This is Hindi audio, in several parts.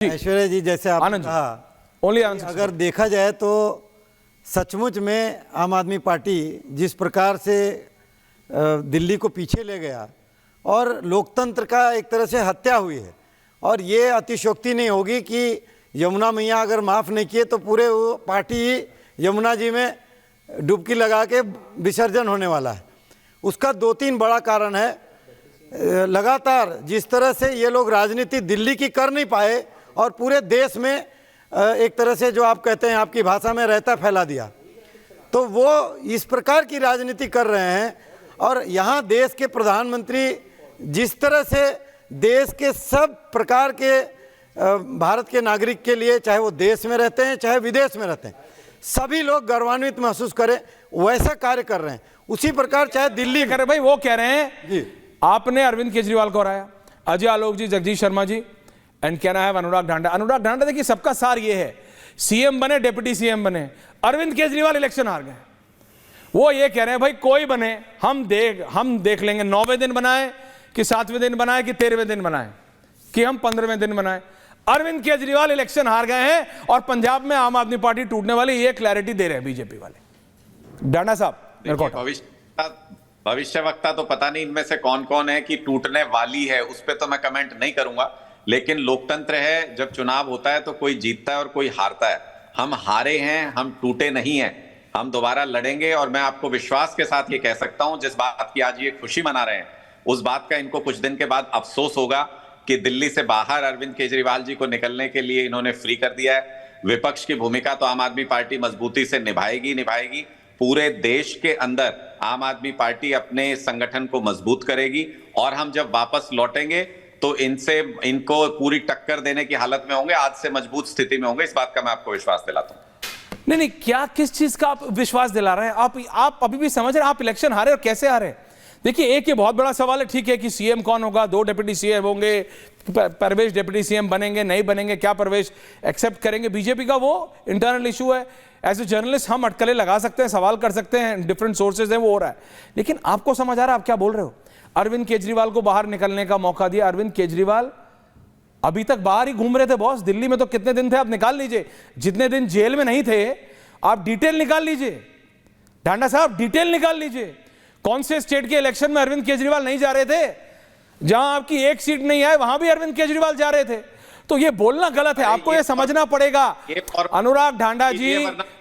ऐश्वर्या जी, जैसे आपने कहा, अगर देखा जाए तो सचमुच में आम आदमी पार्टी जिस प्रकार से दिल्ली को पीछे ले गया और लोकतंत्र का एक तरह से हत्या हुई है, और ये अतिशयोक्ति नहीं होगी कि यमुना मैया अगर माफ़ नहीं किए तो पूरे वो पार्टी यमुना जी में डुबकी लगा के विसर्जन होने वाला है। उसका दो तीन बड़ा कारण है। लगातार जिस तरह से ये लोग राजनीति दिल्ली की कर नहीं पाए और पूरे देश में एक तरह से जो आप कहते हैं आपकी भाषा में रहता फैला दिया, तो वो इस प्रकार की राजनीति कर रहे हैं। और यहाँ देश के प्रधानमंत्री जिस तरह से देश के सब प्रकार के भारत के नागरिक के लिए, चाहे वो देश में रहते हैं चाहे विदेश में रहते हैं, सभी लोग गौरवान्वित महसूस करें, वैसा कार्य कर रहे हैं। उसी प्रकार चाहे दिल्ली कर भाई वो कह रहे हैं जी, आपने अरविंद केजरीवाल को हराया, अजय आलोक जी, Jagdish Sharma ji, and can I have अनुराग ढांडा। अनुराग ढांडा देखिए, सबका सार ये है, सीएम बने, डिप्टी सीएम बने, अरविंद केजरीवाल इलेक्शन हार गए। वो ये कह रहे हैं भाई कोई बने, हम देख लेंगे 9वें दिन बनाए कि 7वें दिन बनाए कि 13वें दिन बनाए कि हम 15वें दिन बनाए। अरविंद केजरीवाल इलेक्शन हार गए हैं और पंजाब में आम आदमी पार्टी टूटने वाली, ये क्लैरिटी दे रहे हैं बीजेपी वाले। डांडा साहब, भविष्य वक्ता तो पता नहीं इनमें से कौन कौन है कि टूटने वाली है, उस पर तो मैं कमेंट नहीं करूंगा, लेकिन लोकतंत्र है, जब चुनाव होता है तो कोई जीतता है और कोई हारता है। हम हारे हैं, हम टूटे नहीं हैं, हम दोबारा लड़ेंगे। और मैं आपको विश्वास के साथ ये कह सकता हूं, जिस बात की आज ये खुशी मना रहे हैं, उस बात का इनको कुछ दिन के बाद अफसोस होगा कि दिल्ली से बाहर अरविंद केजरीवाल जी को निकलने के लिए इन्होंने फ्री कर दिया है। विपक्ष की भूमिका तो आम आदमी पार्टी मजबूती से निभाएगी। पूरे देश के अंदर आम आदमी पार्टी अपने संगठन को मजबूत करेगी और हम जब वापस लौटेंगे तो इनको पूरी टक्कर देने की हालत में होंगे, आज से मजबूत स्थिति में होंगे। इस बात का मैं आपको विश्वास दिलाता हूं। नहीं, क्या किस चीज का आप विश्वास दिला रहे हैं? आप अभी भी समझ रहे हैं आप इलेक्शन हारे और कैसे हारे? देखिए, एक ये बहुत बड़ा सवाल है, ठीक है कि सीएम कौन होगा, 2 डिप्टी सीएम होंगे, परवेश डिप्टी सीएम बनेंगे नहीं बनेंगे, क्या परवेश एक्सेप्ट करेंगे बीजेपी का, वो इंटरनल इशू है। एज ए जर्नलिस्ट हम अटकलें लगा सकते हैं, सवाल कर सकते हैं, डिफरेंट सोर्सेज हैं, वो हो रहा है। लेकिन आपको समझ आ रहा है आप क्या बोल रहे हो? अरविंद केजरीवाल को बाहर निकलने का मौका दिया। अरविंद केजरीवाल अभी तक बाहर ही घूम रहे थे बॉस। दिल्ली में तो कितने दिन थे आप निकाल लीजिए, जितने दिन जेल में नहीं थे आप डिटेल निकाल लीजिए। ढांडा साहब, डिटेल निकाल लीजिए, कौन से स्टेट के इलेक्शन में अरविंद केजरीवाल नहीं जा रहे थे? जहां आपकी एक सीट नहीं आए वहां भी अरविंद केजरीवाल जा रहे थे। तो ये बोलना गलत है, आपको ये समझना पड़ेगा। अनुराग ढांडा जी,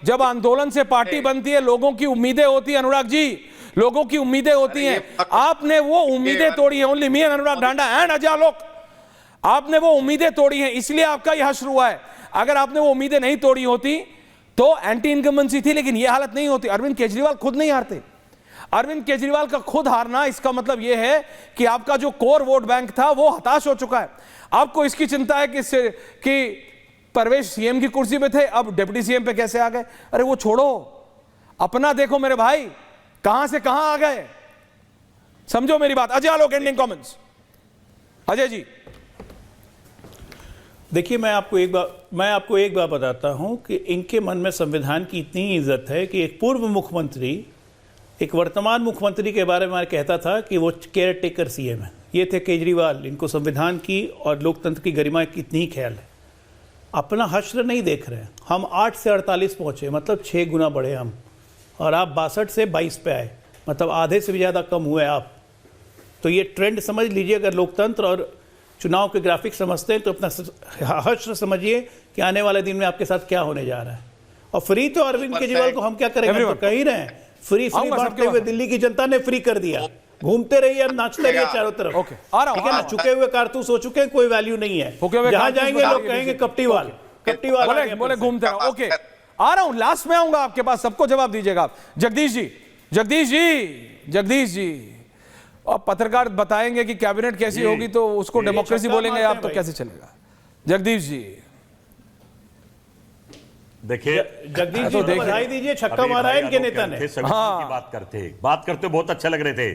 जब आंदोलन से पार्टी बनती है, लोगों की उम्मीदें होती है, अनुराग जी, लोगों की उम्मीदें होती हैं। आपने वो उम्मीदें तोड़ी है, only me and Anurag Dhanda and Ajay Alok, आपने वो उम्मीदें तोड़ी हैं, इसलिए आपका यह हश्र हुआ है। अगर आपने वो उम्मीदें नहीं तोड़ी होती तो एंटी इनकम्बेंसी थी, लेकिन यह हालत नहीं होती। अरविंद केजरीवाल खुद नहीं हारते। अरविंद केजरीवाल का खुद हारना, इसका मतलब यह है कि आपका जो कोर वोट बैंक था वो हताश हो चुका है। आपको इसकी चिंता है कि परवेश सीएम की कुर्सी पे थे, अब डिप्टी सीएम पे कैसे आ गए? अरे वो छोड़ो, अपना देखो मेरे भाई, कहां से कहां आ गए, समझो मेरी बात। Ajay Alok, ending comments. अजय जी, देखिए, मैं आपको एक बात बताता हूं कि इनके मन में संविधान की इतनी इज्जत है कि एक पूर्व मुख्यमंत्री एक वर्तमान मुख्यमंत्री के बारे में कहता था कि वो केयर टेकर सीएम है। ये थे केजरीवाल। इनको संविधान की और लोकतंत्र की गरिमा की इतनी ही ख्याल है। अपना हश्र नहीं देख रहे हैं। हम 8 से 48 पहुंचे, मतलब 6 गुना बढ़े हम, और आप 62 से 22 पे आए, मतलब आधे से भी ज़्यादा कम हुए आप। तो ये ट्रेंड समझ लीजिए। अगर लोकतंत्र और चुनाव के ग्राफिक समझते हैं तो अपना हश्र समझिए कि आने वाले दिन में आपके साथ क्या होने जा रहा है। और फ्री तो अरविंद केजरीवाल को हम क्या करेंगे, तो कह ही रहे हैं, फ्री बांटते हुए दिल्ली की जनता ने फ्री कर दिया। घूमते रहिए, नाचते रहिए चारों तरफ। ठीक है ना, चुके हुए कारतूस हो चुके हैं, कोई वैल्यू नहीं है। जहां जाएंगे लोग कहेंगे कप्टीवाल बोले घूमते रहो। ओके, आ रहा हूं, लास्ट में आऊंगा आपके पास, सबको जवाब दीजिएगा आप। जगदीश जी, और पत्रकार बताएंगे कि कैबिनेट कैसी होगी तो उसको डेमोक्रेसी बोलेंगे आप, तो कैसे चलेगा? जगदीश जी देखिए, जगदीश जी को बधाई दीजिए, छक्का मारा है इनके नेता ने। हाँ, बात करते बहुत अच्छा लग रहे थे,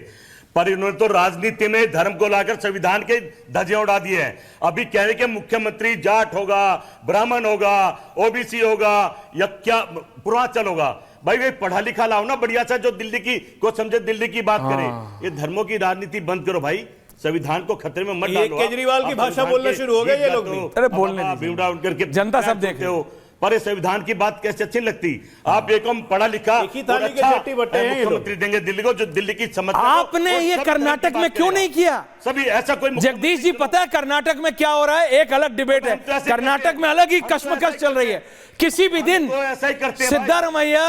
पर इन्होंने तो राजनीति में धर्म को लाकर संविधान के धज्जियां उड़ा दिए हैं। अभी कह रहे कि मुख्यमंत्री जाट होगा, ब्राह्मण होगा, ओबीसी होगा, या क्या पूर्वांचल होगा। भाई वे पढ़ा लिखा लाओ ना बढ़िया सा, जो दिल्ली की को समझे, दिल्ली की बात करे। ये धर्मों की राजनीति बंद करो भाई। संविधान को खतरे में मत ये डालो। केजरीवाल की भाषा बोलना शुरू हो गए ये लोग भी। अरे बोलने दीजिए। जनता सब देख रही है। पर ये संविधान की बात कैसे अच्छी लगती? आप एक पढ़ा लिखा एक ही थाली के चट्टी बट्टे हैं ये लोग। मुख्यमंत्री देंगे दिल्ली को, जो दिल्ली की समस्या आपने ये कर्नाटक में क्यों नहीं किया? सभी ऐसा कोई जगदीश जी, पता है कर्नाटक में क्या हो रहा है? एक अलग डिबेट है, कर्नाटक में अलग ही कश्मकश चल रही है। किसी भी दिन ऐसा ही करते हैं सिद्धारमैया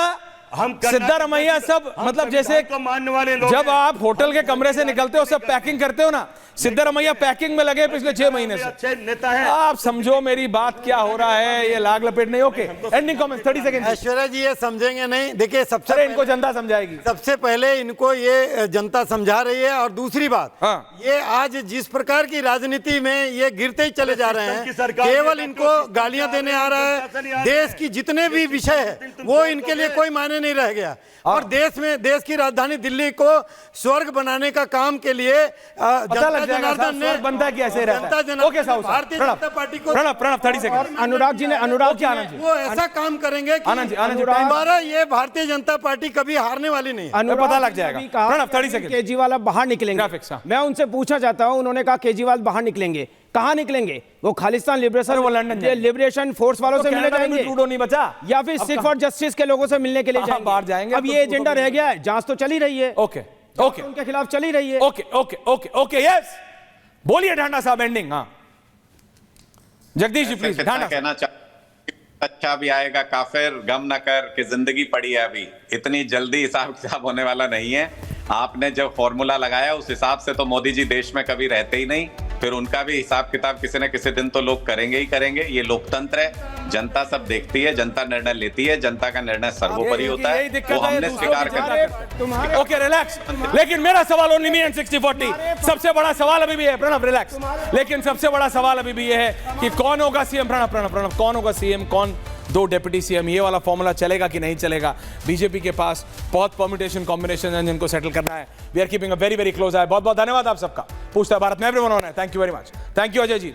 सिद्धारमैया सब, मतलब जैसे मानने वाले लोग, जब आप होटल के कमरे से निकलते हो सब पैकिंग करते हो ना, सिद्धारमैया पैकिंग में लगे पिछले 6 महीने से। अच्छे नेता है। आप समझो मेरी बात क्या हो रहा है, ये लाग लपेट नहीं। Okay, ending comments 30 second. Aishwarya ji ये समझेंगे नहीं। देखिए सबसे इनको जनता समझाएगी। सबसे पहले इनको ये जनता समझा रही है, और दूसरी बात ये आज जिस प्रकार की राजनीति में ये गिरते ही चले जा रहे हैं, केवल इनको गालियां देने आ रहा है। देश की जितने भी विषय है वो इनके लिए कोई मायने नहीं रह गया, और देश की राजधानी दिल्ली को स्वर्ग बनाने का काम के लिए जनता जनार्दन ने बनता है कि ऐसे रहता है। ओके साहब, भारतीय जनता पार्टी को प्रणब 30 सेकंड। अनुराग जी ने वो ऐसा काम करेंगे कि हमारा ये भारतीय जनता पार्टी कभी हारने वाली नहीं है। पता लग जाएगा। प्रणब 30 सेकंड। केजरीवाल अब बाहर निकलेंगे। मैं उनसे पूछना चाहता हूं, उन्होंने कहा केजरीवाल बाहर निकलेंगे, कहां निकलेंगे? वो खालिस्तान लिबरेशन फोर्स वालों से मिलने जाएंगे, ट्रूडो नहीं बचा, या फिर सिख फॉर जस्टिस के लोगों से मिलने के लिए जाएंगे? बाहर जाएंगे। अब ये एजेंडा रह गया है, जांच तो चली रही है। ओके ओके, उनके खिलाफ चली रही है। Okay okay okay okay, yes बोलिए ढांडा साहब, एंडिंग। हाँ जगदीश जी प्लीज। ढांडा कहना अच्छा भी आएगा काफिर, गम न कर कि जिंदगी पड़ी है अभी, इतनी जल्दी हिसाब किताब होने वाला नहीं है। आपने जो फॉर्मूला लगाया उस हिसाब से तो मोदी जी देश में कभी रहते ही नहीं, फिर उनका भी हिसाब किताब किसी न किसी दिन तो लोग करेंगे ही करेंगे। ये लोकतंत्र है, जनता सब देखती है, जनता निर्णय लेती है, जनता का निर्णय सर्वोपरि होता है, वो हमने स्वीकार कर। ओके रिलैक्स, लेकिन मेरा सवाल ओनली मी एंड 60-40। सबसे बड़ा सवाल अभी भी है, प्रणब रिलैक्स, लेकिन सबसे बड़ा सवाल अभी भी ये है कि कौन होगा सीएम? प्रणब कौन होगा सीएम, कौन 2 डिप्टी सीएम? ये वाला फॉर्मूला चलेगा कि नहीं चलेगा? बीजेपी के पास बहुत परम्यूटेशन कॉम्बिनेशन है जिनको सेटल करना है। We are keeping a very very close eye. बहुत बहुत धन्यवाद आप सबका। पूछता है भारत में एवरीवन ऑन है। Thank you very much. Thank you Ajay ji.